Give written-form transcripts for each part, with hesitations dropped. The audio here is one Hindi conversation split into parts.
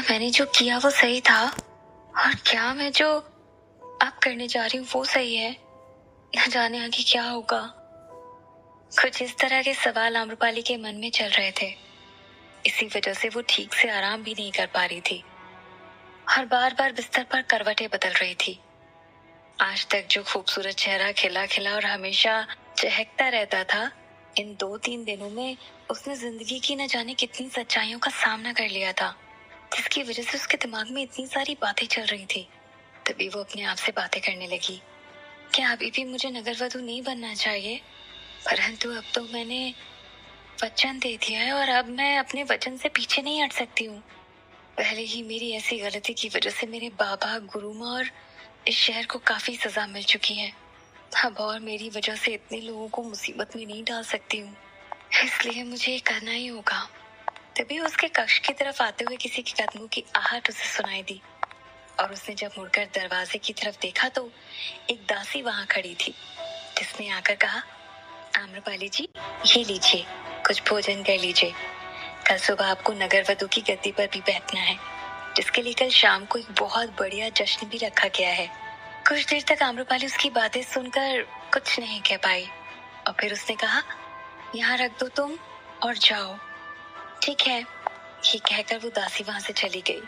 मैंने जो किया वो सही था? और क्या मैं जो अब करने जा रही हूँ वो सही है? न जाने आगे क्या होगा। कुछ इस तरह के सवाल आम्रपाली के मन में चल रहे थे। इसी वजह से वो ठीक से आराम भी नहीं कर पा रही थी और बार बार बिस्तर पर करवटें बदल रही थी। आज तक जो खूबसूरत चेहरा खिला खिला और हमेशा चहकता रहता था, इन 2-3 दिनों में उसने जिंदगी की न जाने कितनी सच्चाइयों का सामना कर लिया था, जिसकी वजह से उसके दिमाग में इतनी सारी बातें चल रही थी। तभी वो अपने आप से बातें करने लगी। क्या अभी भी मुझे नगरवधू नहीं बनना चाहिए? परंतु अब तो मैंने वचन दे दिया है और अब मैं अपने वचन से पीछे नहीं हट सकती हूँ। पहले ही मेरी ऐसी गलती की वजह से मेरे बाबा, गुरुमा और इस शहर को काफी सजा मिल चुकी है। अब और मेरी वजह से इतने लोगों को मुसीबत में नहीं डाल सकती हूँ, इसलिए मुझे ये करना ही होगा। तभी उसके कक्ष की तरफ आते हुए किसी के कदमों की आहट उसे सुनाई दी और उसने जब मुड़कर दरवाजे की तरफ देखा तो एक दासी वहां खड़ी थी, जिसने आकर कहा, आम्रपाली जी, ये लीजिए, कुछ भोजन कर लीजिए। कल सुबह आपको नगरवधू की गद्दी पर भी बैठना है, जिसके लिए कल शाम को एक बहुत बढ़िया जश्न भी रखा गया है। कुछ देर तक आम्रपाली उसकी बातें सुनकर कुछ नहीं कह पाई और फिर उसने कहा, यहाँ रख दो तुम और जाओ। ठीक है, ये कहकर वो दासी वहां से चली गई।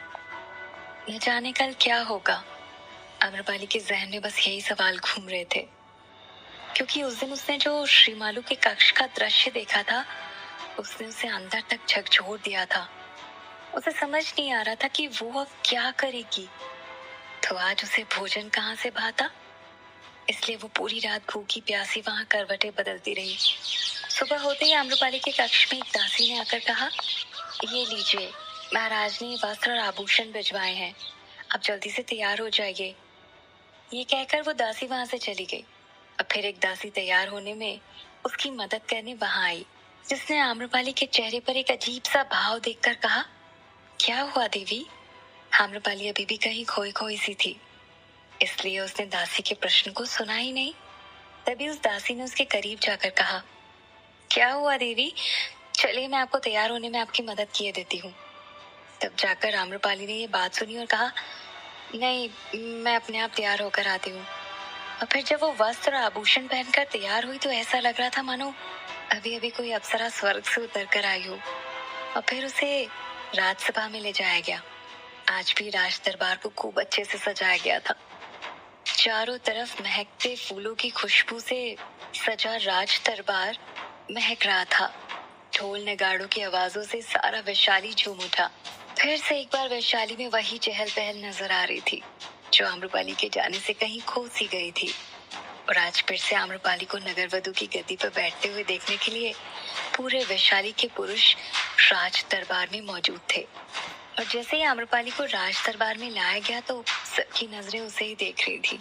न जाने कल क्या होगा। आम्रपाली के जहन में बस यही सवाल घूम रहे थे, क्योंकि उस दिन उसने जो श्रीमालू के कक्ष का दृश्य देखा था, उसने उसे अंदर तक झकझोर दिया था। उसे समझ नहीं आ रहा था कि वो अब क्या करेगी। तो आज उसे भोजन कहाँ से भाता, इसलिए वो पूरी रात भूखी प्यासी वहां करवटें बदलती रही। सुबह होते ही आम्रपाली के कक्ष में एक दासी ने आकर कहा, ये लीजिए, महाराज ने वस्त्र और आभूषण भिजवाए हैं, आप जल्दी से तैयार हो जाइए। ये कहकर वो दासी वहां से चली गई और फिर एक दासी तैयार होने में उसकी मदद करने वहां आई, जिसने आम्रपाली के चेहरे पर एक अजीब सा भाव देखकर कहा, क्या हुआ देवी? आम्रपाली अभी भी कहीं खोई खोई सी थी, इसलिए उसने दासी के प्रश्न को सुना ही नहीं। तभी उस दासी ने उसके करीब जाकर कहा, क्या हुआ देवी? चलिए, मैं आपको तैयार होने में आपकी मदद किए देती हूँ। तब जाकर आम्रपाली ने ये बात सुनी और कहा, नहीं, मैं अपने आप तैयार होकर आती हूँ। और फिर जब वो वस्त्र और आभूषण पहनकर तैयार हुई तो ऐसा लग रहा था मानो अभी अभी कोई अप्सरा स्वर्ग से उतर कर आई हो। और फिर उसे राजसभा में ले जाया गया। आज भी राज दरबार को खूब अच्छे से सजाया गया था। चारों तरफ महकते फूलों की खुशबू से सजा राज दरबार महक रहा था। ढोल नगाड़ों की आवाजों से सारा वैशाली झूम उठा। फिर से एक बार वैशाली में वही चहल पहल नजर आ रही थी, जो आम्रपाली के जाने से कहीं खो सी गई थी। और आज फिर से आम्रपाली को नगरवधू की गद्दी पर बैठते हुए देखने के लिए पूरे वैशाली के पुरुष राज दरबार में मौजूद थे। और जैसे ही आम्रपाली को राज दरबार में लाया गया तो सबकी नजरें उसे ही देख रही थी।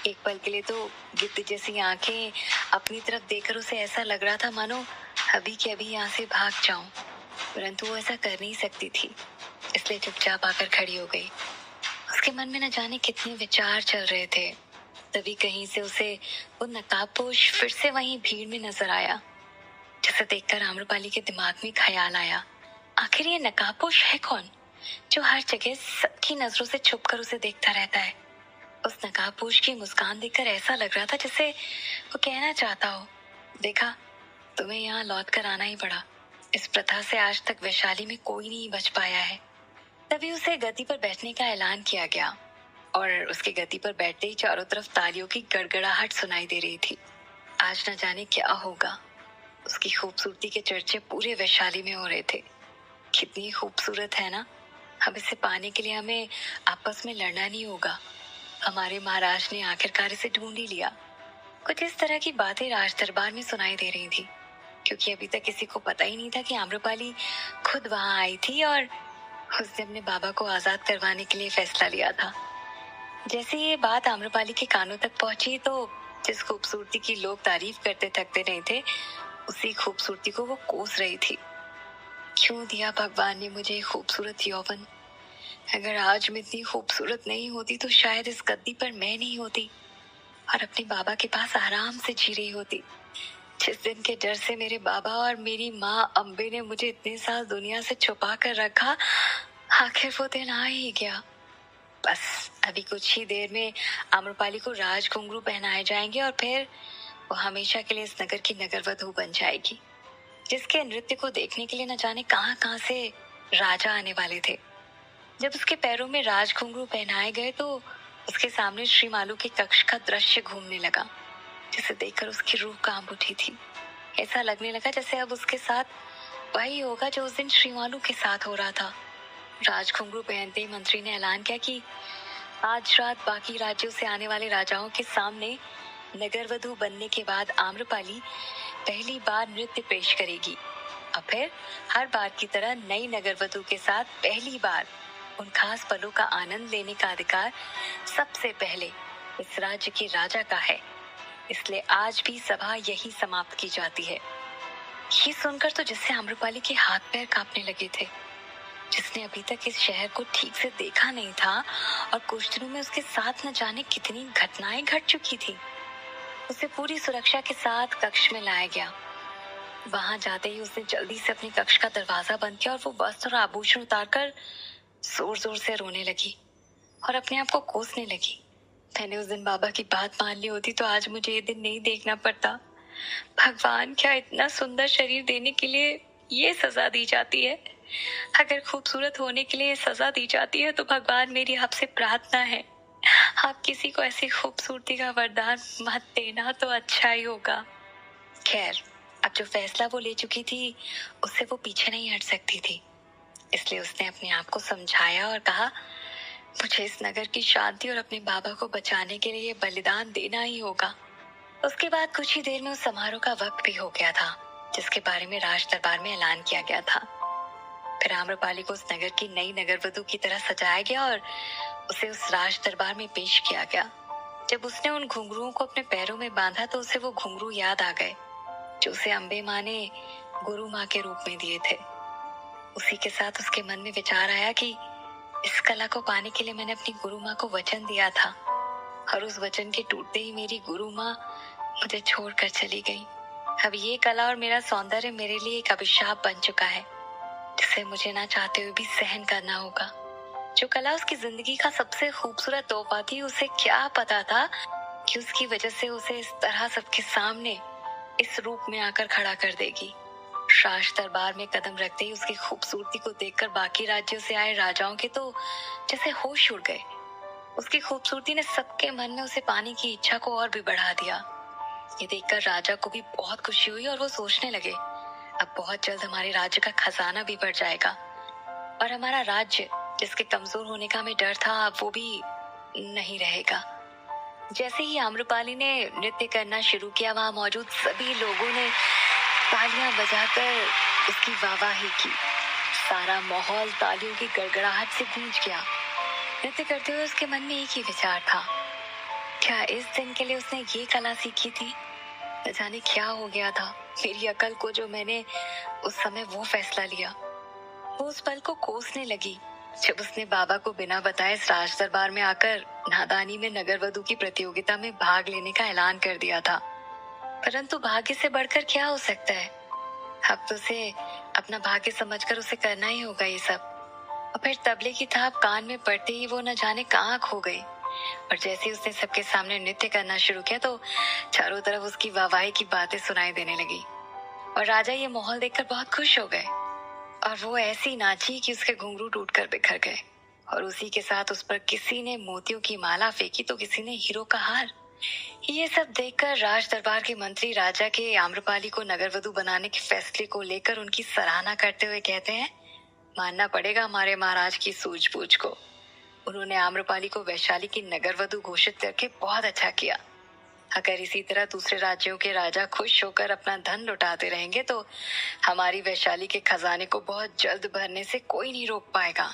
एक पल के लिए तो गिद्ध जैसी आंखें अपनी तरफ देखकर उसे ऐसा लग रहा था मानो अभी के अभी यहाँ से भाग जाऊं, परंतु वो ऐसा कर नहीं सकती थी, इसलिए चुपचाप आकर खड़ी हो गई। उसके मन में न जाने कितने विचार चल रहे थे। तभी कहीं से उसे वो नकाबपोश फिर से वहीं भीड़ में नजर आया, जिसे देखकर आम्रपाली के दिमाग में ख्याल आया, आखिर ये नकाबपोश है कौन, जो हर जगह सबकी नजरों से छुपकर उसे देखता रहता है। उस नकाबपोश की मुस्कान देखकर ऐसा लग रहा था जैसे वो कहना चाहता हो, देखा, तुम्हें यहाँ लौट कर आना ही पड़ा। इस प्रथा से आज तक वैशाली में कोई नहीं बच पाया है। तभी उसे गद्दी पर बैठने का ऐलान किया गया और उसके गद्दी पर बैठते ही चारों तरफ तालियों की गड़गड़ाहट सुनाई दे रही थी। आज न जाने क्या होगा। उसकी खूबसूरती के चर्चे पूरे वैशाली में हो रहे थे। कितनी खूबसूरत है ना। अब इसे पाने के लिए हमें आपस में लड़ना नहीं होगा। हमारे महाराज ने आखिरकार इसे ढूंढ ही लिया। कुछ इस तरह की बातें राज दरबार में सुनाई दे रही थी, क्योंकि अभी तक किसी को पता ही नहीं था कि आम्रपाली खुद वहां आई थी और उसने अपने बाबा को आजाद करवाने के लिए फैसला लिया था। जैसे ये बात आम्रपाली के कानों तक पहुंची तो जिस खूबसूरती की लोग तारीफ करते थकते नहीं थे, उसी खूबसूरती को वो कोस रही थी। क्यों दिया भगवान ने मुझे खूबसूरत यौवन? अगर आज मैं इतनी खूबसूरत नहीं होती तो शायद इस गद्दी पर मैं नहीं होती और अपने बाबा के पास आराम से जी रही होती। जिस दिन के डर से मेरे बाबा और मेरी माँ अम्बे ने मुझे इतने साल दुनिया से छुपा कर रखा, आखिर वो दिन आ ही गया। बस अभी कुछ ही देर में आम्रपाली को राज घुंघरू पहनाए जाएंगे और फिर वो हमेशा के लिए इस नगर की नगरवधू बन जाएगी, जिसके नृत्य को देखने के लिए न जाने कहां कहां से राजा आने वाले थे। जब उसके पैरों में राज घुंघरू पहनाए गए तो उसके सामने श्री मालू के कक्ष का दृश्य घूमने लगा, जिसे देखकर उसकी रूह कांप उठी थी। ऐसा लगने लगा जैसे अब उसके साथ वही होगा जो उस दिन श्री मालू के साथ हो रहा था। राज घुंघरू पहनते ही मंत्री ने ऐलान किया कि आज रात बाकी राज्यों से आने वाले राजाओं के सामने नगरवधू बनने के बाद आम्रपाली पहली बार नृत्य पेश करेगी और फिर हर बार की तरह नई नगरवधू के साथ पहली बार उन खास पलों का आनंद लेने का अधिकार सबसे पहले इस राज्य के राजा का है। इसलिए आज भी सभा यही समाप्त की जाती है। ये सुनकर तो जिससे आम्रपाली के हाथ पैर कांपने लगे थे, जिसने अभी तक इस शहर को ठीक से देखा नहीं था और कुछ दिनों में उसके साथ न जाने कितनी घटनाएं घट चुकी थी। उसे पूरी सुरक्षा के साथ कक्ष में लाया गया। वहां जाते ही उसने जल्दी से अपने कक्ष का दरवाजा बंद किया और वो वस्त्र और आभूषण उतारकर जोर जोर से रोने लगी और अपने आप को कोसने लगी। मैंने उस दिन बाबा की बात मान ली होती तो आज मुझे ये दिन नहीं देखना पड़ता। भगवान, क्या इतना सुंदर शरीर देने के लिए ये सजा दी जाती है? अगर खूबसूरत होने के लिए सजा दी जाती है तो भगवान, मेरी आपसे प्रार्थना है, आप किसी को ऐसी खूबसूरती का वरदान मत देना तो अच्छा ही होगा। खैर, अब जो फैसला वो ले चुकी थी उससे वो पीछे नहीं हट सकती थी। इसलिए उसने अपने आप को समझाया और कहा, मुझे इस नगर की शांति और अपने बाबा को बचाने के लिए बलिदान देना ही होगा। उसके बाद कुछ ही देर में उस समारोह का वक्त भी हो गया था, जिसके बारे में राज दरबार में ऐलान किया गया था। फिर आम्रपाली को उस नगर की नई नगरवधू की तरह सजाया गया और उसे उस राज दरबार में पेश किया गया। जब उसने उन घुंघरुओं को अपने पैरों में बांधा तो उसे वो घुंघरू याद आ गए जो उसे अम्बे माँ ने गुरु माँ के रूप में दिए थे। उसी के साथ उसके मन में विचार आया कि इस कला को पाने के लिए मैंने अपनी गुरु माँ को वचन दिया था और उस वचन के टूटते ही मेरी गुरु माँ मुझे छोड़कर चली गई। अब ये कला और मेरा सौंदर्य मेरे लिए एक अभिशाप बन चुका है, जिसे मुझे ना चाहते हुए भी सहन करना होगा। जो कला उसकी जिंदगी का सबसे खूबसूरत तोहफा थी, उसे क्या पता था कि उसकी वजह से उसे इस तरह सबके सामने इस रूप में आकर खड़ा कर देगी। राज दरबार में कदम रखते ही उसकी खूबसूरती को देखकर बाकी राज्यों से आए राजाओं के तो जैसे होश उड़ गए। उसकी खूबसूरती ने सबके मन में उसे पाने की इच्छा को और भी बढ़ा दिया। ये देखकर राजा को भी बहुत खुशी हुई और वो सोचने लगे, अब बहुत जल्द हमारे राज्य का खजाना भी बढ़ जाएगा और हमारा राज्य जिसके कमजोर होने का हमें डर था, अब वो भी नहीं रहेगा। जैसे ही आम्रपाली ने नृत्य करना शुरू किया, वहां मौजूद सभी लोगों ने तालियां बजाकर उसकी वाहवाही की। सारा माहौल तालियों की गड़गड़ाहट से गूंज गया। नृत्य करते हुए उसके मन में एक ही विचार था, क्या इस दिन के लिए उसने ये कला सीखी थी? न जाने क्या हो गया था मेरी अकल को जो मैंने उस समय वो फैसला लिया। वो उस पल को कोसने लगी जब उसने बाबा को बिना बताए इस राज दरबार में आकर नादानी में नगरवधू की प्रतियोगिता में भाग लेने का ऐलान कर दिया था। परंतु भाग्य से बढ़कर क्या हो सकता है? अब तो उसे अपना भाग्य समझकर उसे करना ही होगा ये सब। और फिर तबले की थाप कान में पड़ते ही वो न जाने कहाँ खो गई और जैसे ही उसने सबके सामने नृत्य करना शुरू किया तो चारों तरफ उसकी वाहवाही की बातें सुनाई देने लगी और राजा ये माहौल देखकर बहुत खुश हो गए और वो ऐसी नाची कि उसके घुंघरू टूटकर बिखर गए और उसी के साथ उस पर किसी ने मोतियों की माला फेंकी तो किसी ने हीरो का हार। ये सब देखकर राज दरबार के मंत्री राजा के आम्रपाली को नगरवधू बनाने के फैसले को लेकर उनकी सराहना करते हुए कहते हैं, मानना पड़ेगा हमारे महाराज की सूझबूझ को। उन्होंने आम्रपाली को वैशाली की नगरवधू घोषित करके बहुत अच्छा किया। अगर इसी तरह दूसरे राज्यों के राजा खुश होकर अपना धन लुटाते रहेंगे तो हमारी वैशाली के खजाने को बहुत जल्द भरने से कोई नहीं रोक पाएगा।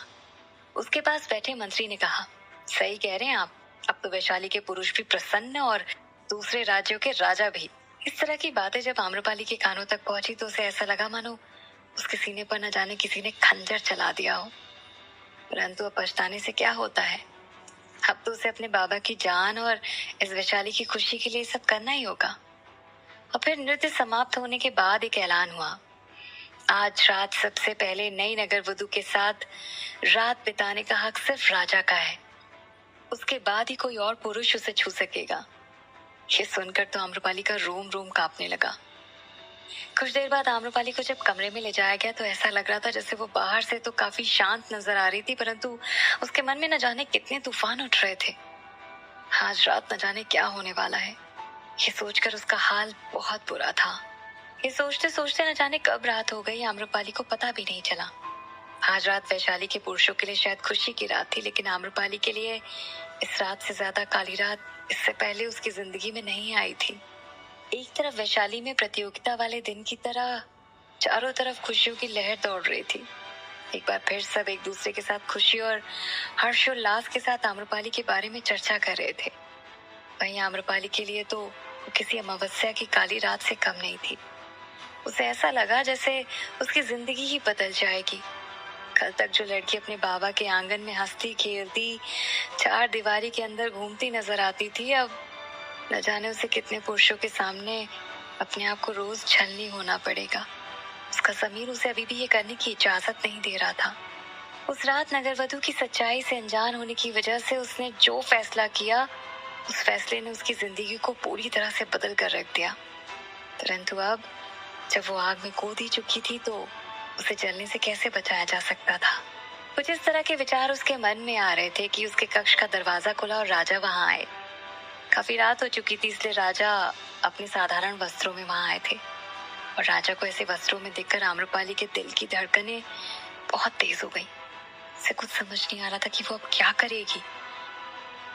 उसके पास बैठे मंत्री ने कहा, सही कह रहे हैं आप, अब तो वैशाली के पुरुष भी प्रसन्न और दूसरे राज्यों के राजा भी। इस तरह की बातें जब आम्रपाली के कानों तक पहुंची तो उसे ऐसा लगा मानो उसके सीने पर न जाने किसी ने खंजर चला दिया हो। परंतु अब पछताने से क्या होता है? अब तो उसे अपने बाबा की जान और इस वैशाली की खुशी के लिए सब करना ही होगा। और फिर नृत्य समाप्त होने के बाद एक ऐलान हुआ, आज रात सबसे पहले नई नगर वधू के साथ रात बिताने का हक सिर्फ राजा का है। उसके बाद ही कोई और पुरुष उसे छू सकेगा। ये सुनकर तो आम्रपाली का रोम रोम कांपने लगा। कुछ देर बाद आम्रपाली को जब कमरे में ले जाया गया तो ऐसा लग रहा था जैसे वो बाहर से तो काफी शांत नजर आ रही थी, परंतु उसके मन में न जाने कितने तूफान उठ रहे थे। आज रात न जाने क्या होने वाला है, ये सोचकर उसका हाल बहुत बुरा था। ये सोचते सोचते न जाने कब रात हो गई, आम्रपाली को पता भी नहीं चला। आज रात वैशाली के पुरुषों के लिए शायद खुशी की रात थी, लेकिन आम्रपाली के लिए इस रात से ज्यादा काली रात इससे पहले उसकी जिंदगी में नहीं आई थी। एक तरफ वैशाली में प्रतियोगिता वाले दिन की तरह चारों तरफ खुशियों की लहर दौड़ रही थी। एक बार फिर सब एक दूसरे के साथ खुशी और हर्षोल्लास के साथ आम्रपाली के बारे में चर्चा कर रहे थे। वहीं आम्रपाली के लिए तो वो किसी अमावस्या की काली रात से कम नहीं थी। उसे ऐसा लगा जैसे उसकी जिंदगी ही बदल जाएगी। कल तक जो लड़की अपने बाबा के आंगन में हंसती खेलती चार दीवारी के अंदर घूमती नजर आती थी, अब न जाने उसे कितने पुरुषों के सामने अपने आप को रोज छलनी होना पड़ेगा। उसका ज़मीर उसे अभी भी ये करने की इजाजत नहीं दे रहा था। उस रात नगरवधु की सच्चाई से अनजान होने की वजह से उसने जो फैसला किया, उस फैसले ने उसकी जिंदगी को पूरी तरह से बदल कर रख दिया। परंतु अब जब वो आग में कूद ही चुकी थी तो उसे जलने से कैसे बचाया जा सकता था। कुछ इस तरह के विचार उसके मन में आ रहे थे कि उसके कक्ष का दरवाजा खुला और राजा वहां आए। काफी रात हो चुकी थी, इसलिए राजा अपने साधारण वस्त्रों में वहां आए थे और राजा को ऐसे वस्त्रों में देखकर आम्रपाली के दिल की धड़कनें बहुत तेज हो गई। उसे कुछ समझ नहीं आ रहा था कि वो अब क्या करेगी।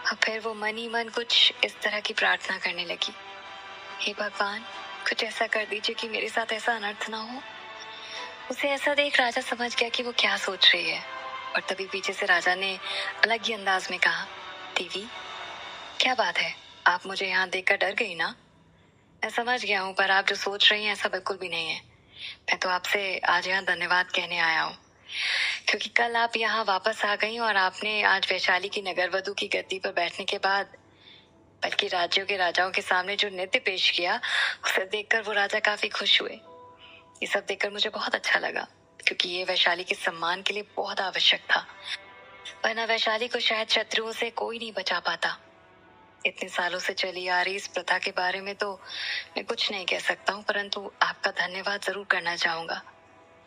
अब फिर वो मन ही मन कुछ इस तरह की प्रार्थना करने लगी, हे भगवान, कुछ ऐसा कर दीजिए कि मेरे साथ ऐसा अनर्थ ना हो। उसे ऐसा देख राजा समझ गया कि वो क्या सोच रही है और तभी पीछे से राजा ने अलग ही अंदाज में कहा, देवी क्या बात है, आप मुझे यहाँ देखकर डर गई ना? मैं समझ गया हूँ, पर आप जो सोच रही हैं ऐसा बिल्कुल भी नहीं है। मैं तो आपसे आज यहाँ धन्यवाद कहने आया हूँ, क्योंकि कल आप यहाँ वापस आ गई और आपने आज वैशाली की नगरवधु की गद्दी पर बैठने के बाद बल्कि राज्यों के राजाओं के सामने जो नृत्य पेश किया, उसे देखकर वो राजा काफी खुश हुए। ये सब देखकर मुझे बहुत अच्छा लगा, क्योंकि ये वैशाली के सम्मान के लिए बहुत आवश्यक था, वरना वैशाली को शायद शत्रुओं से कोई नहीं बचा पाता। इतने सालों से चली आ रही इस प्रथा के बारे में तो मैं कुछ नहीं कह सकता हूँ, परंतु आपका धन्यवाद जरूर करना चाहूंगा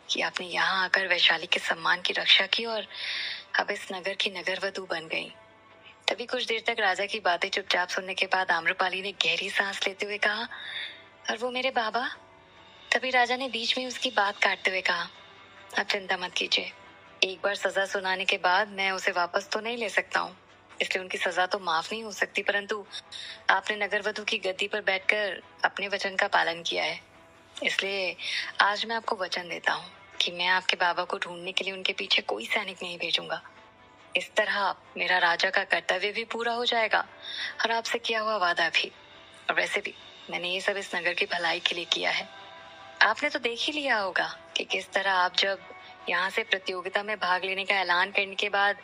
कि आपने यहाँ आकर वैशाली के सम्मान की रक्षा की और अब इस नगर की नगरवधु बन गई। तभी कुछ देर तक राजा की बातें चुपचाप सुनने के बाद आम्रपाली ने गहरी सांस लेते हुए कहा, और वो मेरे बाबा? तभी राजा ने बीच में उसकी बात काटते हुए कहा, आप चिंता मत कीजिए, एक बार सजा सुनाने के बाद मैं उसे वापस तो नहीं ले सकता हूँ, इसलिए उनकी सजा तो माफ नहीं हो सकती, परंतु आपने नगरवधु की गद्दी पर बैठकर अपने वचन का पालन किया है, इसलिए आज मैं आपको वचन देता हूँ कि मैं आपके बाबा को ढूंढने के लिए उनके पीछे कोई सैनिक नहीं भेजूंगा। इस तरह मेरा राजा का कर्तव्य भी पूरा हो जाएगा और आपसे किया हुआ वादा भी। और वैसे भी मैंने ये सब इस नगर की भलाई के लिए किया है। आपने तो देख ही लिया होगा कि किस तरह आप जब यहाँ से प्रतियोगिता में भाग लेने का ऐलान करने के बाद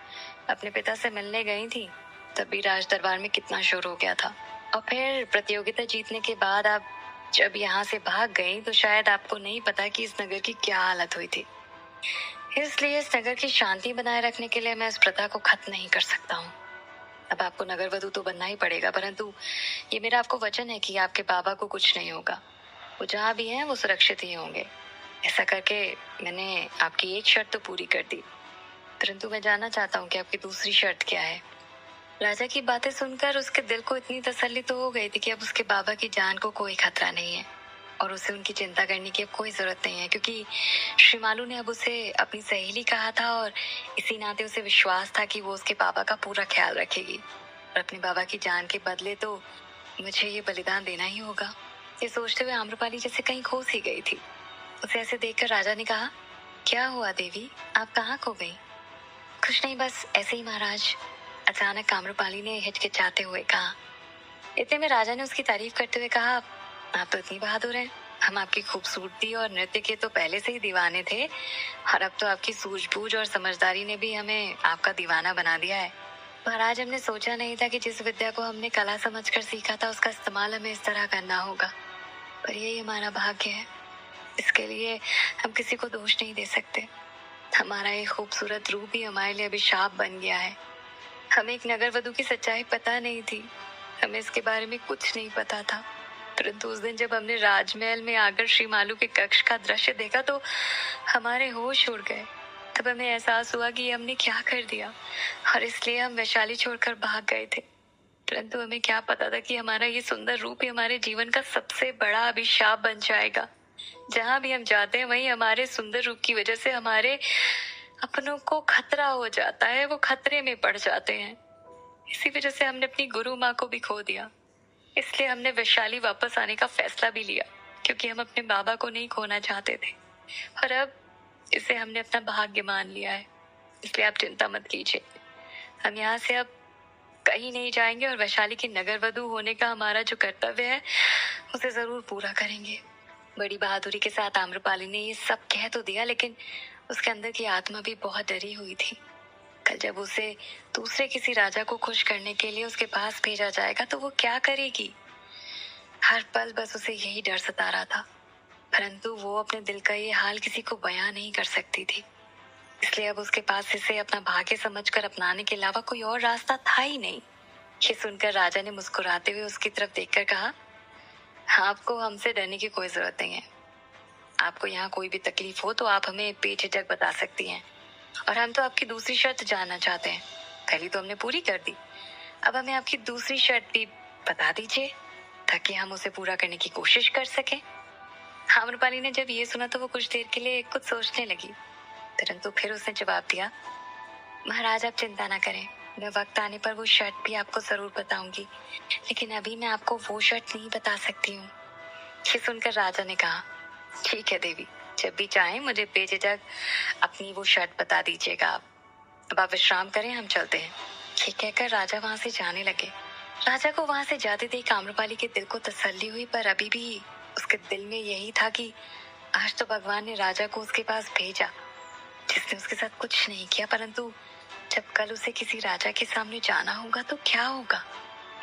अपने पिता से मिलने गई थी, तब भी राज दरबार में कितना शोर हो गया था। और फिर प्रतियोगिता जीतने के बाद आप जब यहाँ से भाग गई तो शायद आपको नहीं पता कि इस नगर की क्या हालत हुई थी। इसलिए इस नगर की शांति बनाए रखने के लिए मैं इस प्रथा को खत्म नहीं कर सकता हूँ। अब आपको नगरवधु तो बनना ही पड़ेगा, परंतु ये मेरा आपको वचन है कि आपके बाबा को कुछ नहीं होगा, वो जहाँ भी हैं वो सुरक्षित ही होंगे। ऐसा करके मैंने आपकी एक शर्त तो पूरी कर दी, परंतु मैं जानना चाहता हूँ कि आपकी दूसरी शर्त क्या है। राजा की बातें सुनकर उसके दिल को इतनी तसल्ली तो हो गई थी कि अब उसके बाबा की जान को कोई खतरा नहीं है और उसे उनकी चिंता करने की अब कोई जरूरत नहीं है, क्योंकि श्रीमालू ने अब उसे अपनी सहेली कहा था और इसी नाते उसे विश्वास था कि वो उसके बाबा का पूरा ख्याल रखेगी और अपने बाबा की जान के बदले तो मुझे ये बलिदान देना ही होगा। ये सोचते हुए आम्रपाली जैसे कहीं खो सी गई थी। उसे ऐसे देखकर राजा ने कहा, क्या हुआ देवी, आप कहाँ खो गई? कुछ नहीं, बस ऐसे ही महाराज, अचानक आम्रपाली ने हिचकिचाते हुए कहा। इतने में राजा ने उसकी तारीफ करते हुए कहा, आप तो इतनी बहादुर हैं, हम आपकी खूबसूरती और नृत्य के तो पहले से ही दीवाने थे और अब तो आपकी सूझबूझ और समझदारी ने भी हमें आपका दीवाना बना दिया है। महाराज, हमने सोचा नहीं था कि जिस विद्या को हमने कला समझकर सीखा था उसका इस्तेमाल हमें इस तरह करना होगा, पर यही हमारा भाग्य है। इसके लिए हम किसी को दोष नहीं दे सकते। हमारा ये खूबसूरत रूप ही हमारे लिए अभिशाप बन गया है। हमें एक नगर वधू की सच्चाई पता नहीं थी, हमें इसके बारे में कुछ नहीं पता था। परंतु उस दिन जब हमने राजमहल में आकर श्री मालू के कक्ष का दृश्य देखा तो हमारे होश उड़ गए। तब हमें एहसास हुआ कि हमने क्या कर दिया और इसलिए हम वैशाली छोड़कर भाग गए थे। परंतु हमें क्या पता था कि हमारा ये सुंदर रूप ही हमारे जीवन का सबसे बड़ा अभिशाप बन जाएगा। जहां भी हम जाते हैं वहीं हमारे सुंदर रूप की वजह से हमारे अपनों को खतरा हो जाता है, वो खतरे में पड़ जाते हैं। इसी वजह से हमने अपनी गुरु माँ को भी खो दिया। इसलिए हमने वैशाली वापस आने का फैसला भी लिया, क्योंकि हम अपने बाबा को नहीं खोना चाहते थे। और अब इसे हमने अपना भाग्य मान लिया है, इसलिए आप चिंता मत कीजिए। हम यहाँ से अब कहीं नहीं जाएंगे और वैशाली की नगर वधू होने का हमारा जो कर्तव्य है उसे जरूर पूरा करेंगे। बड़ी बहादुरी के साथ आम्रपाली ने ये सब कह तो दिया, लेकिन उसके अंदर की आत्मा भी बहुत डरी हुई थी। कल जब उसे दूसरे किसी राजा को खुश करने के लिए उसके पास भेजा जाएगा तो वो क्या करेगी। हर पल बस उसे यही डर सता रहा था, परंतु वो अपने दिल का ये हाल किसी को बयां नहीं कर सकती थी। इसलिए अब उसके पास इसे अपना भाग्य समझकर अपनाने के अलावा कोई और रास्ता था ही नहीं। ये सुनकर राजा ने मुस्कुराते हुए उसकी तरफ देखकर कहा, आपको हमसे डरने की कोई जरूरत नहीं है। आपको यहाँ कोई भी तकलीफ हो तो आप हमें बेझिझक बता सकती हैं, और हम तो आपकी दूसरी शर्त जानना चाहते हैं। पहली तो हमने पूरी कर दी, अब हमें आपकी दूसरी शर्त भी बता दीजिए ताकि हम उसे पूरा करने की कोशिश कर सकें। आम्रपाली ने जब ये सुना तो वो कुछ देर के लिए कुछ सोचने लगी, परंतु फिर उसने जवाब दिया, महाराज आप चिंता ना करें, मैं वक्त आने पर वो शर्त भी आपको जरूर बताऊंगी, लेकिन अभी मैं आपको वो शर्त नहीं बता सकती हूँ। ये सुनकर राजा ने कहा, ठीक है देवी, जब भी चाहें मुझे बेझिझक अपनी वो शर्त बता दीजिएगा। अब आप विश्राम करें, हम चलते हैं। ये कहकर राजा वहां से जाने लगे। राजा को वहां से जाते देख आम्रपाली के दिल को तसल्ली हुई, पर अभी भी उसके दिल में यही था कि आज तो भगवान ने राजा को उसके पास भेजा जिसने उसके साथ कुछ नहीं किया, परंतु जब कल उसे किसी राजा के सामने जाना होगा तो क्या होगा।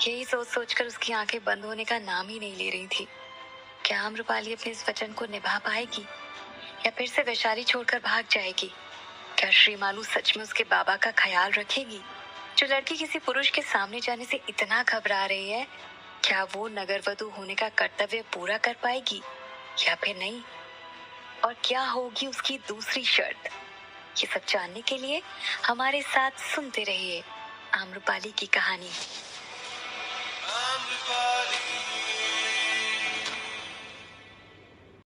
यही सोच सोचकर उसकी आंखें बंद होने का नाम ही नहीं ले रही थी। क्या आम्रपाली अपने इस वचन को निभा पाएगी या फिर से वैशाली छोड़कर भाग जाएगी। क्या श्री मालू सच में उसके बाबा का ख्याल रखेगी। जो लड़की किसी पुरुष के सामने जाने से इतना घबरा रही है, क्या वो नगरवधू होने का कर्तव्य पूरा कर पाएगी या फिर नहीं, और क्या होगी उसकी दूसरी शर्त। ये सब जानने के लिए हमारे साथ सुनते रहिए आम्रपाली की कहानी। आम्रपाली।